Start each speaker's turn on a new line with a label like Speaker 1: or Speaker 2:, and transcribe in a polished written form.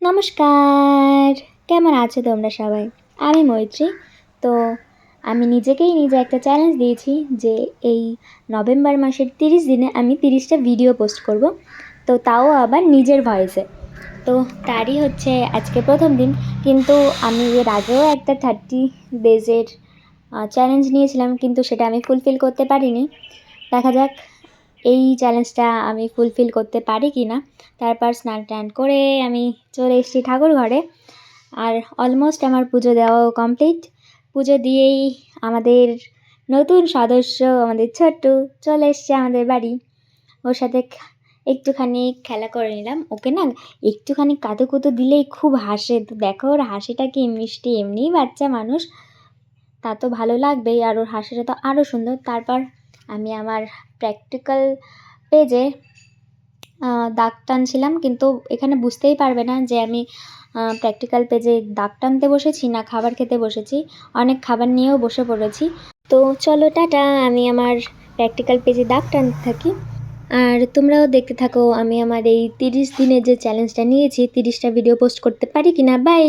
Speaker 1: নমস্কার, কেমন আছো তোমরা সবাই? আমি মৈত্রী। তো আমি নিজে একটা চ্যালেঞ্জ দিয়েছি যে এই নভেম্বর মাসের 30 দিনে আমি 30টা ভিডিও পোস্ট করব। তো তাও আবার নিজের ভয়েসে। তো তারই হচ্ছে আজকে প্রথম দিন। কিন্তু আমি এর আগেও একটা 30 ডেজের চ্যালেঞ্জ নিয়েছিলাম, কিন্তু সেটা আমি ফুলফিল করতে পারিনি। দেখা যাক এই চ্যালেঞ্জটা আমি ফুলফিল করতে পারি কি না। তারপর স্নান টান করে আমি চলে এসেছি ঠাকুর ঘরে। আর অলমোস্ট আমার পুজো দেওয়াও কমপ্লিট। পুজো দিয়েই আমাদের নতুন সদস্য, আমাদের ছোট্টু, চলে এসছে আমাদের বাড়ি। ওর সাথে একটুখানি খেলা করে নিলাম। ওকে না একটুখানি কাতুকুতু দিলেই খুব হাসে। তো দেখো ওর হাসিটা কি মিষ্টি, এমনিই বাচ্চা মানুষ, তা তো ভালো লাগবেই, আর ওর হাসিটা তো আরও সুন্দর। তারপর আমি আমার প্র্যাকটিক্যাল পেজে দাগ টানছিলাম, কিন্তু এখানে বুঝতেই পারবে না যে আমি প্র্যাকটিক্যাল পেজে দাগ টানতে বসেছি না খাবার খেতে বসেছি। অনেক খাবার নিয়েও বসে পড়েছি। তো চলো টাটা, আমি আমার প্র্যাকটিক্যাল পেজে দাগ টানতে থাকি। আর তোমরাও দেখতে থাকো আমি আমার এই 30 দিনের যে চ্যালেঞ্জটা নিয়েছি, 30টা ভিডিও পোস্ট করতে পারি কিনা। বাই।